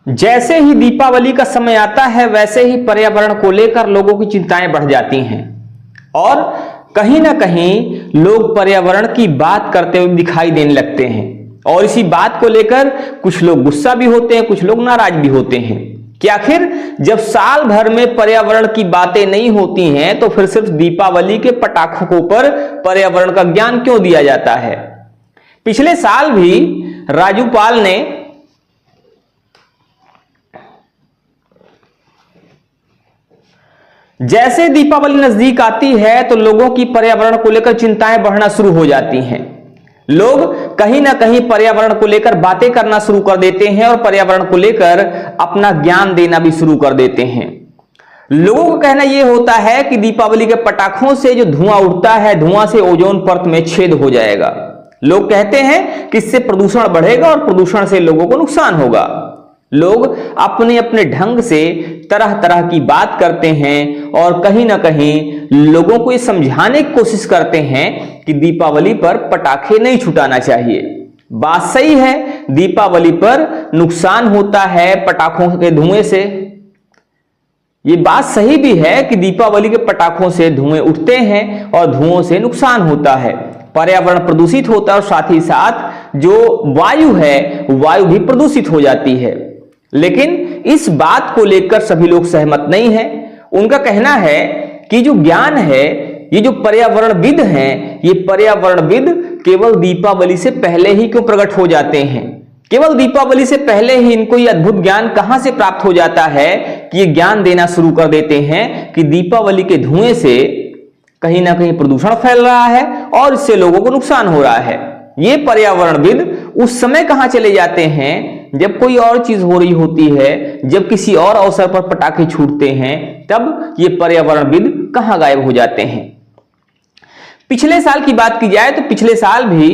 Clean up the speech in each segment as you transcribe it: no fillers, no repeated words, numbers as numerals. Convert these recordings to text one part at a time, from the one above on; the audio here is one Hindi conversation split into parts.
जैसे ही दीपावली का समय आता है वैसे ही पर्यावरण को लेकर लोगों की चिंताएं बढ़ जाती हैं और कहीं ना कहीं लोग पर्यावरण की बात करते हुए दिखाई देने लगते हैं और इसी बात को लेकर कुछ लोग गुस्सा भी होते हैं, कुछ लोग नाराज भी होते हैं कि आखिर जब साल भर में पर्यावरण की बातें नहीं होती हैं तो फिर सिर्फ दीपावली के पटाखों पर पर्यावरण का ज्ञान क्यों दिया जाता है। पिछले साल भी राज्यपाल ने जैसे दीपावली नजदीक आती है तो लोगों की पर्यावरण को लेकर चिंताएं बढ़ना शुरू हो जाती हैं। लोग कहीं ना कहीं पर्यावरण को लेकर बातें करना शुरू कर देते हैं और पर्यावरण को लेकर अपना ज्ञान देना भी शुरू कर देते हैं। लोगों का कहना यह होता है कि दीपावली के पटाखों से जो धुआं उठता है, धुआं से ओजोन परत में छेद हो जाएगा। लोग कहते हैं कि इससे प्रदूषण बढ़ेगा और प्रदूषण से लोगों को नुकसान होगा। लोग अपने अपने ढंग से तरह तरह की बात करते हैं और कहीं ना कहीं लोगों को ये समझाने की कोशिश करते हैं कि दीपावली पर पटाखे नहीं छुटाना चाहिए। बात सही है, दीपावली पर नुकसान होता है पटाखों के धुएं से। ये बात सही भी है कि दीपावली के पटाखों से धुएं उठते हैं और धुओं से नुकसान होता है, पर्यावरण प्रदूषित होता है और साथ ही साथ जो वायु है वायु भी प्रदूषित हो जाती है। लेकिन इस बात को लेकर सभी लोग सहमत नहीं हैं। उनका कहना है कि जो ज्ञान है, ये जो पर्यावरणविद हैं, ये पर्यावरणविद केवल दीपावली से पहले ही क्यों प्रकट हो जाते हैं। केवल दीपावली से पहले ही इनको ये अद्भुत ज्ञान कहां से प्राप्त हो जाता है कि ये ज्ञान देना शुरू कर देते हैं कि दीपावली के धुएं से कहीं ना कहीं प्रदूषण फैल रहा है और इससे लोगों को नुकसान हो रहा है। ये पर्यावरणविद उस समय कहां चले जाते हैं जब कोई और चीज हो रही होती है, जब किसी और अवसर पर पटाखे छूटते हैं, तब ये पर्यावरणविद कहां गायब हो जाते हैं। पिछले साल की बात की जाए तो पिछले साल भी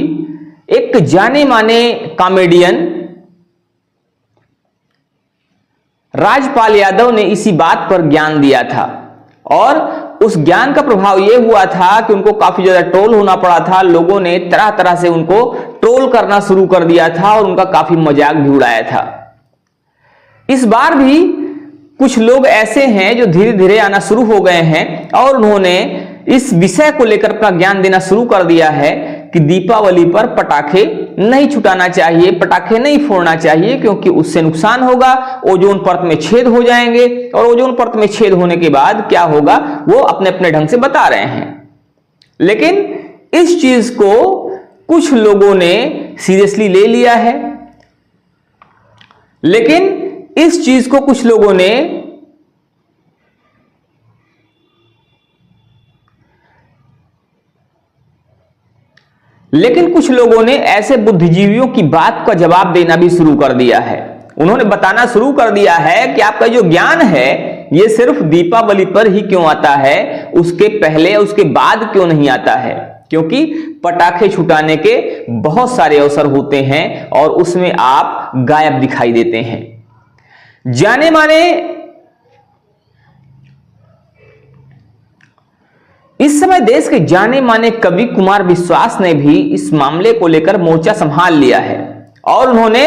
एक जाने माने कॉमेडियन राजपाल यादव ने इसी बात पर ज्ञान दिया था और उस ज्ञान का प्रभाव यह हुआ था कि उनको काफी ज्यादा ट्रोल होना पड़ा था। लोगों ने तरह तरह से उनको ट्रोल करना शुरू कर दिया था और उनका काफी मजाक भी उड़ाया था। इस बार भी कुछ लोग ऐसे हैं जो धीरे धीरे आना शुरू हो गए हैं और उन्होंने इस विषय को लेकर अपना ज्ञान देना शुरू कर दिया है कि दीपावली पर पटाखे नहीं छुटाना चाहिए, पटाखे नहीं फोड़ना चाहिए क्योंकि उससे नुकसान होगा, ओजोन परत में छेद हो जाएंगे और ओजोन परत में छेद होने के बाद क्या होगा वो अपने अपने ढंग से बता रहे हैं। लेकिन इस चीज को कुछ लोगों ने सीरियसली ले लिया है, लेकिन इस चीज को कुछ लोगों ने ऐसे बुद्धिजीवियों की बात का जवाब देना भी शुरू कर दिया है। उन्होंने बताना शुरू कर दिया है कि आपका जो ज्ञान है ये सिर्फ दीपावली पर ही क्यों आता है, उसके पहले उसके बाद क्यों नहीं आता है। क्योंकि पटाखे छुटाने के बहुत सारे अवसर होते हैं और उसमें आप गायब दिखाई देते हैं। जाने माने इस समय देश के जाने माने कवि कुमार विश्वास ने भी इस मामले को लेकर मोर्चा संभाल लिया है और उन्होंने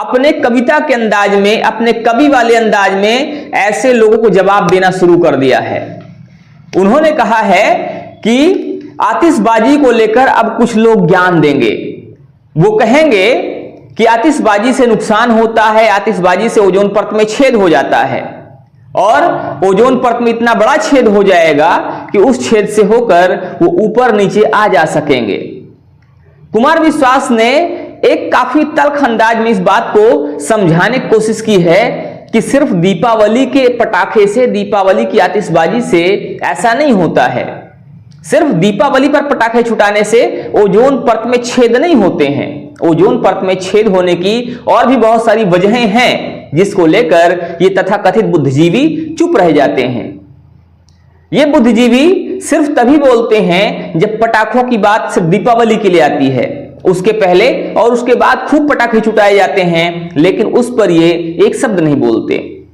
अपने कविता के अंदाज में, अपने कवि वाले अंदाज में ऐसे लोगों को जवाब देना शुरू कर दिया है। उन्होंने कहा है कि आतिशबाजी को लेकर अब कुछ लोग ज्ञान देंगे। वो कहेंगे कि आतिशबाजी से नुकसान होता है, आतिशबाजी से ओजोन परत में छेद हो जाता है और ओजोन परत में इतना बड़ा छेद हो जाएगा कि उस छेद से होकर वो ऊपर नीचे आ जा सकेंगे। कुमार विश्वास ने एक काफी तल्ख अंदाज में इस बात को समझाने की कोशिश की है कि सिर्फ दीपावली के पटाखे से, दीपावली की आतिशबाजी से ऐसा नहीं होता है। सिर्फ दीपावली पर पटाखे छुटाने से ओजोन परत में छेद नहीं होते हैं। ओजोन परत में छेद होने की और भी बहुत सारी वजहें हैं जिसको लेकर ये तथाकथित बुद्धिजीवी चुप रह जाते हैं। ये बुद्धिजीवी सिर्फ तभी बोलते हैं जब पटाखों की बात सिर्फ दीपावली के लिए आती है, उसके पहले और उसके बाद खूब पटाखे छुटाए जाते हैं, लेकिन उस पर ये एक शब्द नहीं बोलते।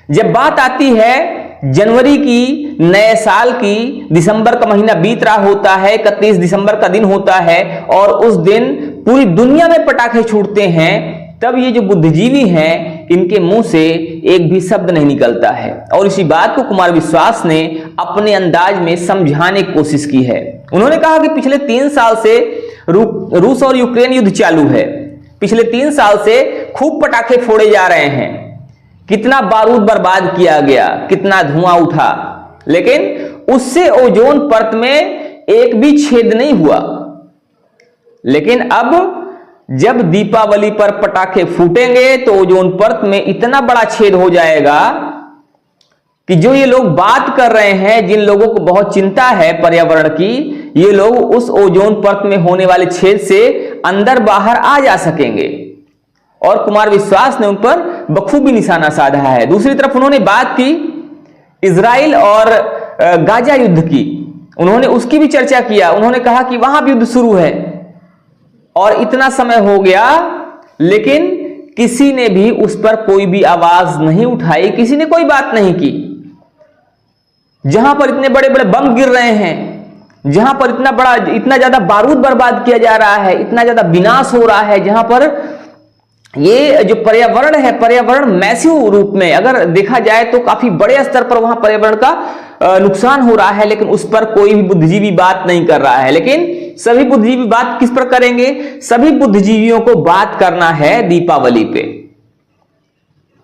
जब बात आती है जनवरी की, नए साल की, दिसंबर का महीना बीत रहा होता है, 31 दिसंबर का दिन होता है और उस दिन पूरी दुनिया में पटाखे छूटते हैं, तब ये जो बुद्धिजीवी हैं इनके मुंह से एक भी शब्द नहीं निकलता है। और इसी बात को कुमार विश्वास ने अपने अंदाज में समझाने की कोशिश की है। उन्होंने कहा कि पिछले 3 साल से रूस और यूक्रेन युद्ध चालू है। पिछले 3 साल से खूब पटाखे फोड़े जा रहे हैं, कितना बारूद बर्बाद किया गया, कितना धुआं उठा, लेकिन उससे ओजोन परत में एक भी छेद नहीं हुआ। लेकिन अब जब दीपावली पर पटाखे फूटेंगे तो ओजोन परत में इतना बड़ा छेद हो जाएगा कि जो ये लोग बात कर रहे हैं, जिन लोगों को बहुत चिंता है पर्यावरण की, ये लोग उस ओजोन परत में होने वाले छेद से अंदर बाहर आ जा सकेंगे। और कुमार विश्वास ने उन पर बखूबी निशाना साधा है। दूसरी तरफ उन्होंने बात की इजराइल और गाजा युद्ध की, उन्होंने उसकी भी चर्चा किया। उन्होंने कहा कि वहां भी युद्ध शुरू है और इतना समय हो गया, लेकिन किसी ने भी उस पर कोई भी आवाज नहीं उठाई, किसी ने कोई बात नहीं की। जहां पर इतने बड़े बड़े बम गिर रहे हैं, जहां पर इतना ज्यादा बारूद बर्बाद किया जा रहा है, इतना ज्यादा विनाश हो रहा है, जहां पर ये जो पर्यावरण है, पर्यावरण मैसिव रूप में अगर देखा जाए तो काफी बड़े स्तर पर वहां पर्यावरण का नुकसान हो रहा है, लेकिन उस पर कोई भी बुद्धिजीवी बात नहीं कर रहा है। लेकिन सभी बुद्धिजीवी बात किस पर करेंगे? सभी बुद्धिजीवियों को बात करना है दीपावली पे।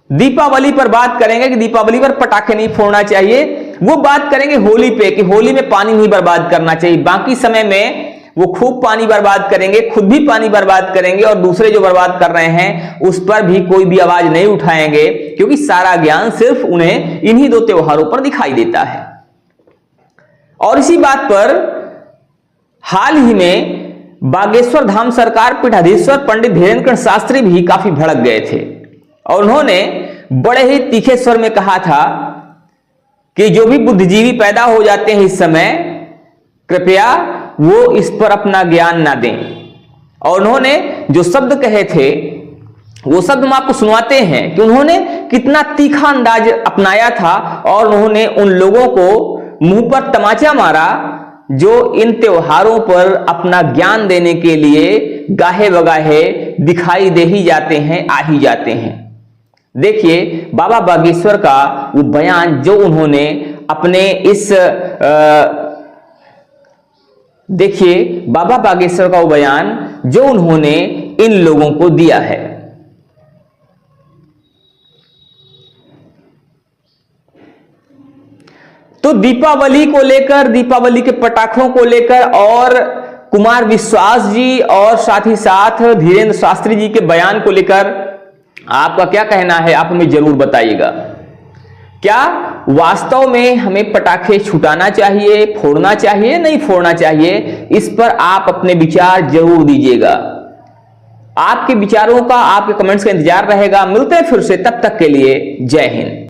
दीपावली पर बात करेंगे कि दीपावली पर पटाखे नहीं फोड़ना चाहिए। वो बात करेंगे होली पे कि होली में पानी नहीं बर्बाद करना चाहिए। बाकी समय में वो खूब पानी बर्बाद करेंगे, खुद भी पानी बर्बाद करेंगे और दूसरे जो बर्बाद कर रहे हैं उस पर भी कोई भी आवाज नहीं उठाएंगे, क्योंकि सारा ज्ञान सिर्फ उन्हें इन्हीं 2 त्योहारों पर दिखाई देता है। और इसी बात पर हाल ही में बागेश्वर धाम सरकार पीठाधीश्वर पंडित धीरेन्द्र शास्त्री भी काफी भड़क गए थे और उन्होंने बड़े ही तीखे स्वर में कहा था कि जो भी बुद्धिजीवी पैदा हो जाते हैं इस समय, कृपया वो इस पर अपना ज्ञान ना दें। और उन्होंने जो शब्द कहे थे वो शब्द हम आपको सुनवाते हैं कि उन्होंने कितना तीखा अंदाज अपनाया था और उन्होंने उन लोगों को मुंह पर तमाचा मारा जो इन त्योहारों पर अपना ज्ञान देने के लिए गाहे बगाहे दिखाई दे ही जाते हैं, आ ही जाते हैं। देखिए बाबा बागेश्वर का वो बयान जो उन्होंने अपने इस देखिए बाबा बागेश्वर का वो बयान जो उन्होंने इन लोगों को दिया है। तो दीपावली को लेकर, दीपावली के पटाखों को लेकर और कुमार विश्वास जी और साथ ही साथ धीरेन्द्र शास्त्री जी के बयान को लेकर आपका क्या कहना है? आप हमें जरूर बताइएगा। क्या वास्तव में हमें पटाखे छुटाना चाहिए, फोड़ना चाहिए, नहीं फोड़ना चाहिए? इस पर आप अपने विचार जरूर दीजिएगा। आपके विचारों का, आपके कमेंट्स का इंतजार रहेगा। मिलते हैं फिर से, तब तक के लिए जय हिंद।